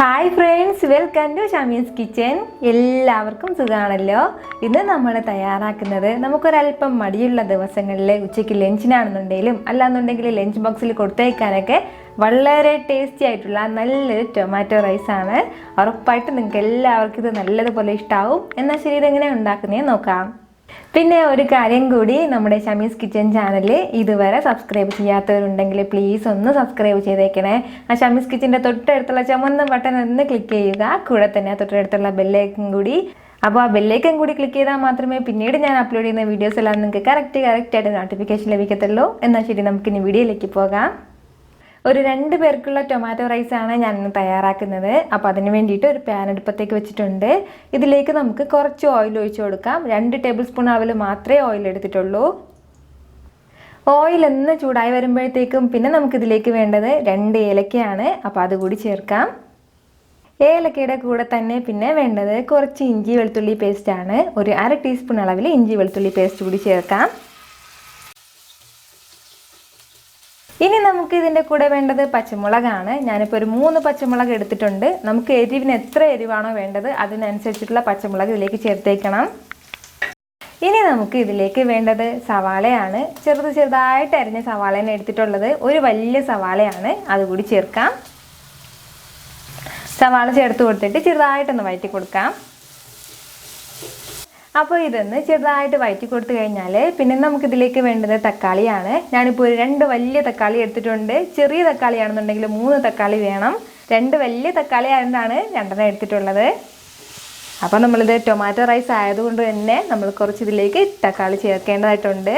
Hi friends, welcome to Shami's kitchen. എല്ലാവർക്കും സുഖമാണല്ലോ. ഇന്ന് നമ്മൾ തയ്യാറാക്കുന്നത് നമുക്കൊരല്പം മടിയുള്ള ദിവസങ്ങളിൽ ഉച്ചയ്ക്ക് ലഞ്ചിനാണെന്നുണ്ടെങ്കിലും അല്ലാന്നുണ്ടെങ്കിൽ ലഞ്ച് ബോക്സിൽ കൊടുത്തേക്കാനൊക്കെ വളരെ ടേസ്റ്റി ആയിട്ടുള്ള നല്ലൊരു ടൊമാറ്റോ റൈസാണ്. ഉറപ്പായിട്ട് നിങ്ങൾക്ക് എല്ലാവർക്കും ഇത് നല്ലതുപോലെ ഇഷ്ടമാവും. എന്നാൽ ശരി, ഇതെങ്ങനെയാണ് ഉണ്ടാക്കുന്നതെന്ന് നോക്കാം. പിന്നെ ഒരു കാര്യം കൂടി, നമ്മുടെ ഷമീസ് കിച്ചൻ ചാനൽ ഇതുവരെ സബ്സ്ക്രൈബ് ചെയ്യാത്തവരുണ്ടെങ്കിൽ പ്ലീസ് ഒന്ന് സബ്സ്ക്രൈബ് ചെയ്തേക്കണേ. ആ ഷമീസ് കിച്ചൻ്റെ തൊട്ടടുത്തുള്ള ചുമന്ന ബട്ടൺ ഒന്ന് ക്ലിക്ക് ചെയ്യുക. കൂടെ തന്നെ തൊട്ടടുത്തുള്ള ബെല്ലൈക്കൻ കൂടി. അപ്പോൾ ആ ബെല്ലൈക്കൻ കൂടി ക്ലിക്ക് ചെയ്താൽ മാത്രമേ പിന്നീട് ഞാൻ അപ്ലോഡ് ചെയ്യുന്ന വീഡിയോസ് എല്ലാം നിങ്ങൾക്ക് കറക്റ്റായിട്ട് നോട്ടിഫിക്കേഷൻ ലഭിക്കത്തുള്ളൂ. എന്നാൽ ശരി, നമുക്കിനി വീഡിയോയിലേക്ക് പോകാം. ഒരു 2 പേർക്കുള്ള ടൊമാറ്റോ റൈസാണ് ഞാൻ ഇന്ന് തയ്യാറാക്കുന്നത്. അപ്പോൾ അതിന് വേണ്ടിയിട്ട് ഒരു പാൻ അടുപ്പത്തേക്ക് വെച്ചിട്ടുണ്ട്. ഇതിലേക്ക് നമുക്ക് കുറച്ച് ഓയിൽ ഒഴിച്ചു കൊടുക്കാം. 2 ടേബിൾ സ്പൂൺ അളവിൽ മാത്രമേ ഓയിൽ എടുത്തിട്ടുള്ളൂ. ഓയിൽ ഒന്ന് ചൂടായി വരുമ്പോഴത്തേക്കും പിന്നെ നമുക്കിതിലേക്ക് വേണ്ടത് 2 ഏലക്കയാണ്. അപ്പോൾ അതുകൂടി ചേർക്കാം. ഏലക്കയുടെ കൂടെ തന്നെ പിന്നെ വേണ്ടത് കുറച്ച് ഇഞ്ചി വെളുത്തുള്ളി പേസ്റ്റാണ്. ഒരു 1/2 ടീസ്പൂൺ അളവിൽ ഇഞ്ചി വെളുത്തുള്ളി പേസ്റ്റ് കൂടി ചേർക്കാം. ഇനി നമുക്ക് ഇതിൻ്റെ കൂടെ വേണ്ടത് പച്ചമുളകാണ്. ഞാനിപ്പോൾ ഒരു 3 പച്ചമുളക് എടുത്തിട്ടുണ്ട്. നമുക്ക് എരിവിന് എത്ര എരിവാണോ വേണ്ടത് അതിനനുസരിച്ചിട്ടുള്ള പച്ചമുളക് ഇതിലേക്ക് ചേർത്തേക്കണം. ഇനി നമുക്ക് ഇതിലേക്ക് വേണ്ടത് സവാളയാണ്. ചെറുതായിട്ട് അരിഞ്ഞ സവാളയാണ് എടുത്തിട്ടുള്ളത്. ഒരു വലിയ സവാളയാണ്, അതുകൂടി ചേർക്കാം. സവാള ചേർത്ത് കൊടുത്തിട്ട് ചെറുതായിട്ടൊന്ന് വഴറ്റി കൊടുക്കാം. അപ്പോൾ ഇതൊന്ന് ചെറുതായിട്ട് വഴറ്റി കൊടുത്തു കഴിഞ്ഞാൽ പിന്നെ നമുക്കിതിലേക്ക് വേണ്ടത് തക്കാളിയാണ്. ഞാനിപ്പോൾ ഒരു 2 വലിയ തക്കാളി എടുത്തിട്ടുണ്ട്. ചെറിയ തക്കാളി ആണെന്നുണ്ടെങ്കിൽ 3 തക്കാളി വേണം. 2 വലിയ തക്കാളി ആയതുകൊണ്ടാണ് 2 എടുത്തിട്ടുള്ളത്. അപ്പോൾ നമ്മളിത് ടൊമാറ്റോ റൈസ് ആയതുകൊണ്ട് തന്നെ നമ്മൾ കുറച്ച് ഇതിലേക്ക് തക്കാളി ചേർക്കേണ്ടതായിട്ടുണ്ട്.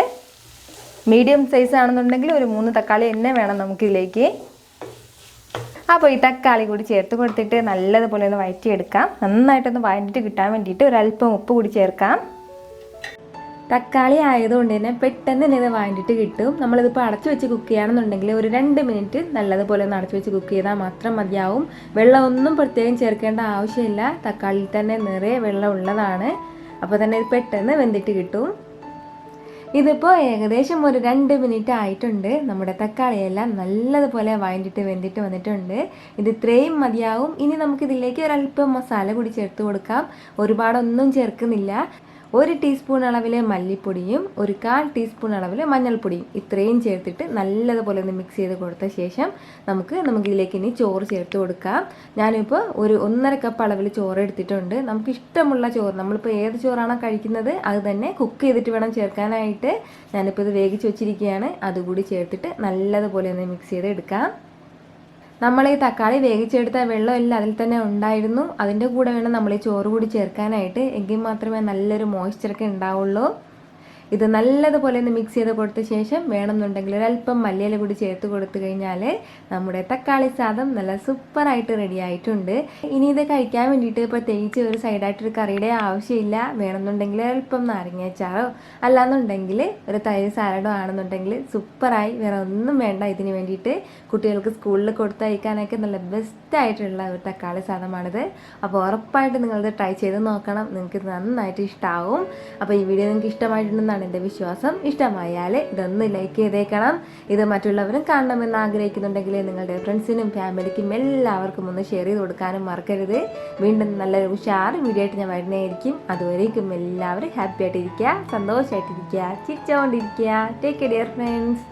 മീഡിയം സൈസ് ആണെന്നുണ്ടെങ്കിൽ ഒരു 3 തക്കാളി തന്നെ വേണം നമുക്കിതിലേക്ക്. അപ്പോൾ ഈ തക്കാളി കൂടി ചേർത്ത് കൊടുത്തിട്ട് നല്ലതുപോലെ ഒന്ന് വഴറ്റിയെടുക്കാം. നന്നായിട്ടൊന്ന് വഴറ്റിട്ട് കിട്ടാൻ വേണ്ടിയിട്ട് ഒരല്പം ഉപ്പ് കൂടി ചേർക്കാം. തക്കാളി ആയതുകൊണ്ട് തന്നെ പെട്ടെന്ന് തന്നെ ഇത് വഴറ്റിട്ട് കിട്ടും. നമ്മളിതിപ്പോൾ അടച്ചു വെച്ച് കുക്ക് ചെയ്യുകയാണെന്നുണ്ടെങ്കിൽ ഒരു 2 മിനിറ്റ് നല്ലതുപോലെ ഒന്ന് അടച്ചു വെച്ച് കുക്ക് ചെയ്താൽ മാത്രം മതിയാവും. വെള്ളമൊന്നും പ്രത്യേകം ചേർക്കേണ്ട ആവശ്യമില്ല. തക്കാളിയിൽ തന്നെ നിറയെ വെള്ളം ഉള്ളതാണ്. അപ്പോൾ തന്നെ ഇത് പെട്ടെന്ന് വെന്തിട്ട് കിട്ടും. ഇതിപ്പോൾ ഏകദേശം ഒരു 2 മിനിറ്റ് ആയിട്ടുണ്ട്. നമ്മുടെ തക്കാളിയെല്ലാം നല്ലതുപോലെ വഴറ്റിട്ട് വെന്തിട്ട് വന്നിട്ടുണ്ട്. ഇത് ഇത്രയും മതിയാവും. ഇനി നമുക്കിതിലേക്ക് ഒരല്പം മസാല കൂടി ചേർത്ത് കൊടുക്കാം. ഒരുപാടൊന്നും ചേർക്കുന്നില്ല. 1 ടീസ്പൂൺ അളവിൽ മല്ലിപ്പൊടിയും 1/4 ടീസ്പൂൺ അളവിൽ മഞ്ഞൾപ്പൊടിയും ഇത്രയും ചേർത്തിട്ട് നല്ലതുപോലെ ഒന്ന് മിക്സ് ചെയ്ത് കൊടുത്ത ശേഷം നമുക്കിതിലേക്ക് ഇനി ചോറ് ചേർത്ത് കൊടുക്കാം. ഞാനിപ്പോൾ ഒരു 1.5 കപ്പ് അളവിൽ ചോറ് എടുത്തിട്ടുണ്ട്. നമുക്ക് ഇഷ്ടമുള്ള ചോറ്, നമ്മളിപ്പോൾ ഏത് ചോറാണോ കഴിക്കുന്നത് അത് തന്നെ കുക്ക് ചെയ്തിട്ട് വേണം ചേർക്കാനായിട്ട്. ഞാനിപ്പോൾ ഇത് വേവിച്ച് വെച്ചിരിക്കുകയാണ്. അതുകൂടി ചേർത്തിട്ട് നല്ലതുപോലെ ഒന്ന് മിക്സ് ചെയ്ത് എടുക്കാം. നമ്മൾ ഈ തക്കാളി വേവിച്ചെടുത്ത വെള്ളമെല്ലാം അതിൽ തന്നെ ഉണ്ടായിരുന്നു. അതിൻ്റെ കൂടെ വേണം നമ്മൾ ഈ ചോറ് കൂടി ചേർക്കാനായിട്ട്. എങ്കിൽ മാത്രമേ നല്ലൊരു മോയ്സ്ചറൊക്കെ ഉണ്ടാവുള്ളൂ. ഇത് നല്ലതുപോലെ ഒന്ന് മിക്സ് ചെയ്ത് കൊടുത്ത ശേഷം വേണമെന്നുണ്ടെങ്കിൽ ഒരല്പം മല്ലിയില കൂടി ചേർത്ത് കൊടുത്തു കഴിഞ്ഞാൽ നമ്മുടെ തക്കാളി സാദം നല്ല സൂപ്പറായിട്ട് റെഡി ആയിട്ടുണ്ട്. ഇനി ഇത് കഴിക്കാൻ വേണ്ടിയിട്ട് പ്രത്യേകിച്ച് ഒരു സൈഡായിട്ടൊരു കറിയുടെ ആവശ്യമില്ല. വേണമെന്നുണ്ടെങ്കിൽ ഒരല്പം നാരങ്ങാച്ചാറോ അല്ലാന്നുണ്ടെങ്കിൽ ഒരു തൈര് സാലഡോ ആണെന്നുണ്ടെങ്കിൽ സൂപ്പറായി. വേറെ ഒന്നും വേണ്ട. ഇതിന് വേണ്ടിയിട്ട് കുട്ടികൾക്ക് സ്കൂളിൽ കൊടുത്തയക്കാനൊക്കെ നല്ല ബെസ്റ്റായിട്ടുള്ള ഒരു തക്കാളി സാദമാണിത്. അപ്പോൾ ഉറപ്പായിട്ട് നിങ്ങളിത് ട്രൈ ചെയ്ത് നോക്കണം. നിങ്ങൾക്ക് ഇത് നന്നായിട്ട് ഇഷ്ടമാവും. അപ്പോൾ ഈ വീഡിയോ നിങ്ങൾക്ക് ഇഷ്ടമായിട്ടുണ്ടെന്നാണ് എൻ്റെ വിശ്വാസം. ഇഷ്ടമായാൽ ഇതൊന്ന് ലൈക്ക് ചെയ്തേക്കണം. ഇത് മറ്റുള്ളവരും കാണണമെന്ന് ആഗ്രഹിക്കുന്നുണ്ടെങ്കിൽ നിങ്ങളുടെ ഫ്രണ്ട്സിനും ഫാമിലിക്കും എല്ലാവർക്കും ഒന്ന് ഷെയർ ചെയ്ത് കൊടുക്കാനും മറക്കരുത്. വീണ്ടും നല്ലൊരു ഉഷാർ വീഡിയോ ആയിട്ട് ഞാൻ വരുന്നതായിരിക്കും. അതുവരേക്കും എല്ലാവരും ഹാപ്പി ആയിട്ടിരിക്കുക, സന്തോഷമായിട്ടിരിക്കുക, ചിരിച്ചുകൊണ്ടിരിക്കുക. Take care dear friends.